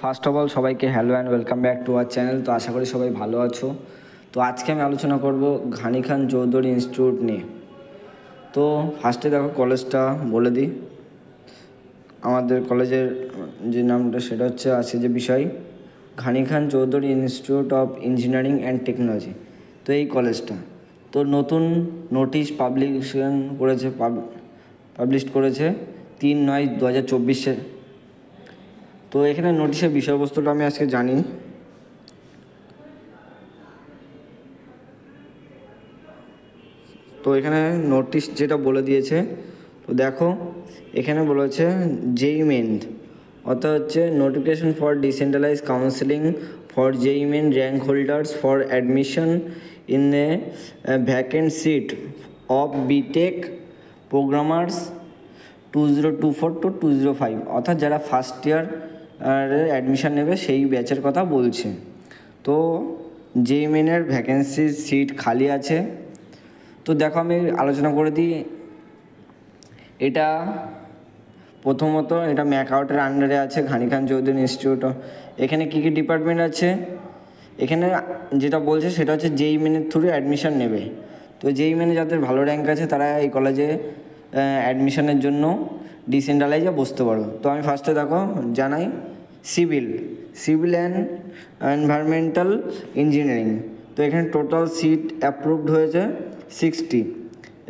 First of all সবাইকে hello and welcome back to our channel. তো আশা করি সবাই ভালো আছো। তো আজকে আমি আলোচনা করব ঘানি খান চৌধুরী ইনস্টিটিউট নিয়ে। তো ফার্স্টে দেখো কলেজটা বলে দিই। আমাদের কলেজের যে নামটা সেটা হচ্ছে আছে যে বিষয় Ghani Khan Chowdhury institute of engineering and technology. তো এই কলেজটা তো নতুন নোটিশ পাবলিশ করেছে 3/9/2024। তো এখানে নোটিশের বিষয়বস্তুটা আমি আজকে জানি। তো এখানে নোটিশ যেটা বলে দিয়েছে, তো দেখো এখানে বলেছে জেই মেন, অর্থাৎ হচ্ছে notification for decentralise counselling for JEE Main rank holders for admission in a vacant seat of BTech programmers 2024 to 2025, অর্থাৎ যারা ফার্স্ট ইয়ার অ্যাডমিশন নেবে সেই ব্যাচের কথা বলছে। তো জেই মেনের ভ্যাকেন্সি সিট খালি আছে। তো দেখো আমি আলোচনা করে দিই। এটা প্রথমত এটা ম্যাকআউটের আন্ডারে আছে ঘানি খান চৌধুরী ইনস্টিটিউট। এখানে কী কী ডিপার্টমেন্ট আছে এখানে যেটা বলছে সেটা হচ্ছে জেই মেনের থ্রু অ্যাডমিশন নেবে। তো জেই মেনে যাদের ভালো র্যাঙ্ক আছে তারা এই কলেজে অ্যাডমিশনের জন্য ডিসেন্ট্রালাইজে বসতে পারো। তো আমি ফার্স্টে দেখো জানাই সিভিল অ্যান্ড এনভায়রনমেন্টাল ইঞ্জিনিয়ারিং। তো এখানে টোটাল সিট অ্যাপ্রুভড হয়েছে 60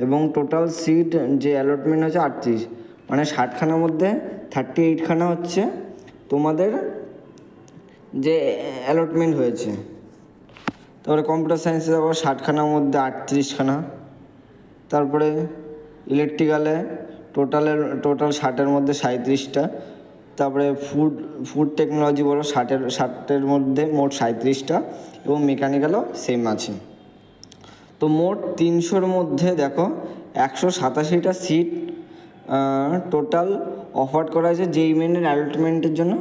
এবং টোটাল সিট যে অ্যালটমেন্ট হচ্ছে 38, মানে 60খানার মধ্যে 38খানা হচ্ছে তোমাদের যে অ্যালটমেন্ট হয়েছে। তারপরে কম্পিউটার সায়েন্সে দেখো 60খানার মধ্যে 38খানা। তারপরে ইলেকট্রিক্যালে টোটাল 60-এর মধ্যে 37টা। তারপরে ফুড টেকনোলজি বলো 60-এর মধ্যে মোট 37টা এবং মেকানিক্যালও সেম আছে। তো মোট 300-র মধ্যে দেখো 187টা সিট টোটাল অফার করা হয়েছে জেই মেনের অ্যালটমেন্টের জন্য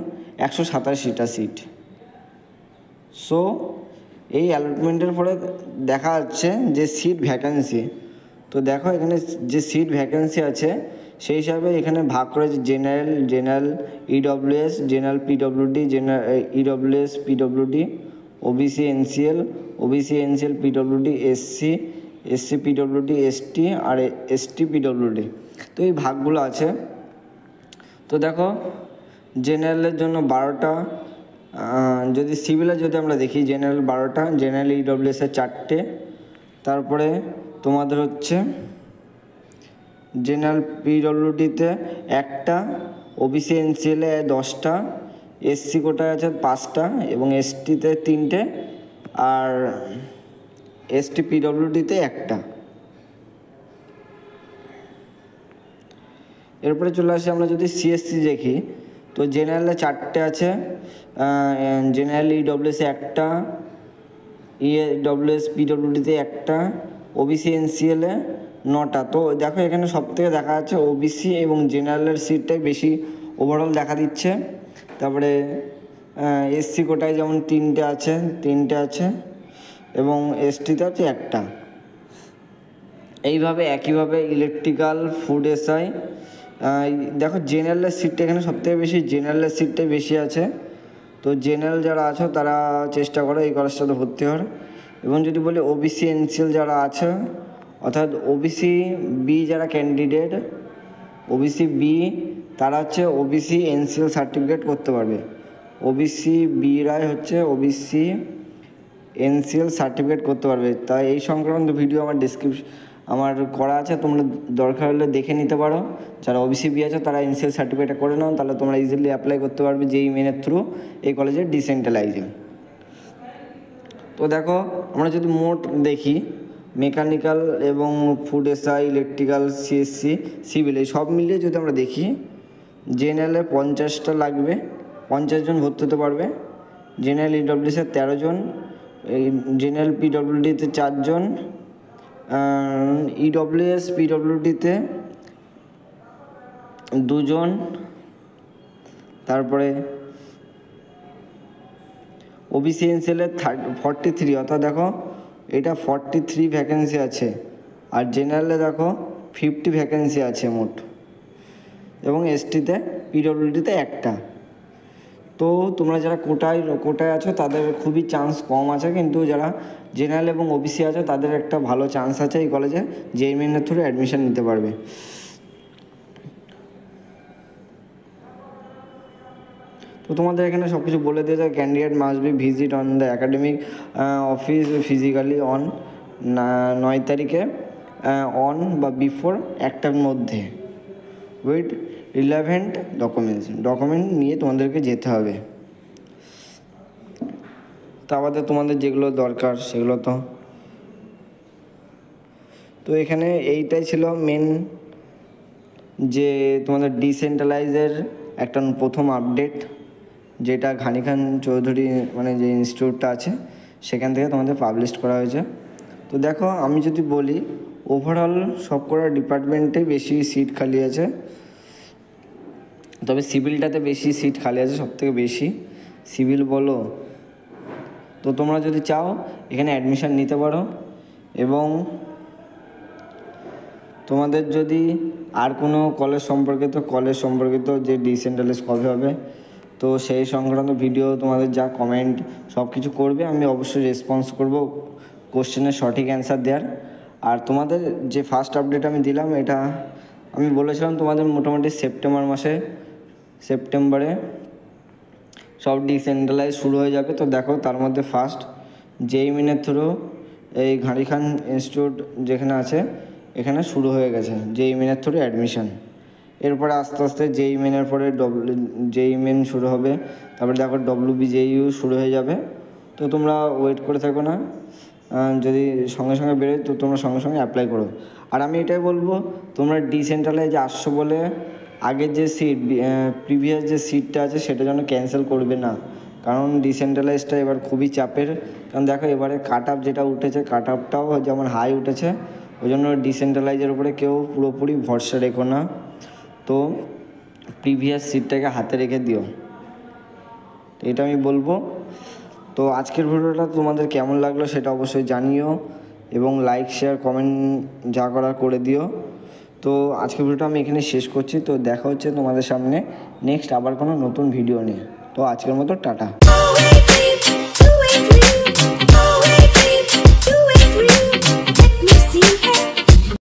187টা সিট। সো এই অ্যালটমেন্টের পরে দেখা যাচ্ছে যে সিট ভ্যাকেন্সি। তো দেখো এখানে যে সিট ভ্যাকেন্সি আছে সেই হিসাবে এখানে ভাগ করেছে general EWS, general PWD, EWS PWD, OBC NCL PWD, SC PWD, ST আর এসটি পিডব্লিউডি। তো এই ভাগগুলো আছে। তো দেখো জেনারেলের জন্য 12টা, যদি সিভিলে যদি আমরা দেখি জেনারেল 12টা, জেনারেল ইডব্লিউএসের 4টে, তারপরে তোমাদের হচ্ছে জেনারেল পিডব্লিউডিতে 1টা, ওবিসি এনসিএলে 10টা, এসসি কোটায় আছে 5টা এবং এসটিতে 3টে আর এসটি পিডব্লিউডিতে 1টা। এরপরে চলে আসি আমরা যদি সিএসসি দেখি, তো জেনারেলে 4টে আছে, জেনারেল ইডব্লিউএসে 1টা, ইডব্লিউএস পিডব্লিউডিতে 1টা, ওবিসি এনসিএলে 9টা। তো দেখো এখানে সব থেকে দেখা যাচ্ছে ওবিসি এবং জেনারেলের সিটটাই বেশি ওভারঅল দেখা দিচ্ছে। তারপরে এসসি কোটায় যেমন 3টে আছে এবং এসটিতে আছে 1টা। এইভাবে একইভাবে ইলেকট্রিক্যাল, ফুড এসআই, দেখো জেনারেলের সিটটা এখানে সবথেকে বেশি, জেনারেলের সিটটাই বেশি আছে। তো জেনারেল যারা আছো তারা চেষ্টা করো এই কলেজটাতে ভর্তি হওয়ার। এবং যদি বলি ওবিসি এনসিএল যারা আছে, অর্থাৎ ওবিসি বি যারা ক্যান্ডিডেট, ওবিসি বি তারা হচ্ছে ওবিসি এনসিএল সার্টিফিকেট করতে পারবে। ওবিসি বিরাই হচ্ছে ওবিসি এনসিএল সার্টিফিকেট করতে পারবে। তাই এই সংক্রান্ত ভিডিও আমার করা আছে, তোমরা দরকার হলে দেখে নিতে পারো। যারা ওবিসি বি আছে তারা এনসিএল সার্টিফিকেট করে নাও, তাহলে তোমরা ইজিলি অ্যাপ্লাই করতে পারবে জেই মেনের থ্রু এই কলেজের ডিসেন্ট্রালাইজে। তো দেখো আমরা যদি মোট দেখি মেকানিক্যাল এবং food SI, electrical, CSC, civil এই সব মিলিয়ে যদি আমরা দেখি, জেনারেলে 50টা লাগবে, 50 জন ভর্তি হতে পারবে। জেনারেল ইডব্লিউএসের 13 জন, জেনারেল পিডব্লিউডিতে 4 জন, ইডব্লিউএস পিডব্লিউডিতে 2 জন, তারপরে ওবিসি এনসিএলের 43, অর্থাৎ দেখো এটা 43 ভ্যাকেন্সি আছে। আর জেনারেলে দেখো 50 ভ্যাকেন্সি আছে মোট, এবং এসটিতে পিডব্লিউডিতে 1টা। তো তোমরা যারা কোটায় আছো তাদের খুবই চান্স কম আছে, কিন্তু যারা জেনারেল এবং ওবিসি আছে তাদের একটা ভালো চান্স আছে এই কলেজে জেইই মেনের থ্রু অ্যাডমিশন নিতে পারবে। তো তোমাদের এখানে সব কিছু বলে দিয়েছে। Candidate must be visit on the academic office physically on 9 তারিখে অন বা বিফোর 1টার মধ্যে উইথ রিলেভেন্ট ডকুমেন্ট নিয়ে তোমাদেরকে যেতে হবে। তা বাদে তোমাদের যেগুলো দরকার সেগুলো তো এখানে এইটাই ছিল মেন, যে তোমাদের ডিসেন্ট্রালাইজের একটা প্রথম আপডেট, যেটা ঘানি খান চৌধুরী মানে যে ইনস্টিটিউটটা আছে সেখান থেকে তোমাদের পাবলিশ করা হয়েছে। তো দেখো আমি যদি বলি ওভারঅল সবকটা ডিপার্টমেন্টে বেশি সিট খালি আছে, তবে সিভিলটাতে বেশি সিট খালি আছে, সবথেকে বেশি সিভিল বলো। তো তোমরা যদি চাও এখানে অ্যাডমিশান নিতে পারো, এবং তোমাদের যদি আর কোনো কলেজ সম্পর্কিত যে ডিসেন্ট্রালাইজ কবে হবে তো সেই সংক্রান্ত ভিডিও তোমাদের যা কমেন্ট সব কিছু করবে, আমি অবশ্যই রেসপন্স করব কোশ্চেনের সঠিক অ্যান্সার দেওয়ার। আর তোমাদের যে ফার্স্ট আপডেট আমি দিলাম, এটা আমি বলেছিলাম তোমাদের মোটামুটি সেপ্টেম্বরে সব ডিসেন্ট্রালাইজ শুরু হয়ে যাবে। তো দেখো তার মধ্যে ফার্স্ট জেইই মেনের থ্রু এই ঘানি খান ইনস্টিটিউট যেখানে আছে এখানে শুরু হয়ে গেছে জেইই মেনের থ্রু অ্যাডমিশান। এরপরে আস্তে আস্তে জেইই মেনের পরে জেইই মেন শুরু হবে, তারপরে দেখো WBJU শুরু হয়ে যাবে। তো তোমরা ওয়েট করে থাকো না, যদি সঙ্গে সঙ্গে বেরোয় তো তোমরা সঙ্গে সঙ্গে অ্যাপ্লাই করো। আর আমি এটাই বলবো, তোমরা ডিসেন্ট্রালাইজ আসছো বলে আগের যে সিট প্রিভিয়াস যে সিটটা আছে সেটা যেন ক্যান্সেল করবে না, কারণ ডিসেন্ট্রালাইজটা এবার খুবই চাপের। কারণ দেখো এবারে কাট আপ যেটা উঠেছে, কাট আপটাও যেমন হাই উঠেছে, ওই জন্য ডিসেন্ট্রালাইজের উপরে কেউ পুরোপুরি ভরসা রেখো না। তো প্রিভিয়াস সিটটাকে হাতে রেখে দিও, এটা আমি বলবো। তো আজকের ভিডিওটা তোমাদের কেমন লাগলো সেটা অবশ্যই জানিও, এবং লাইক শেয়ার কমেন্ট যা করার করে দিও। তো আজকের ভিডিওটা আমি এখানে শেষ করছি। তো দেখা হচ্ছে তোমাদের সামনে নেক্সট আবার কোনো নতুন ভিডিও নিয়ে। তো আজকের মতো টাটা।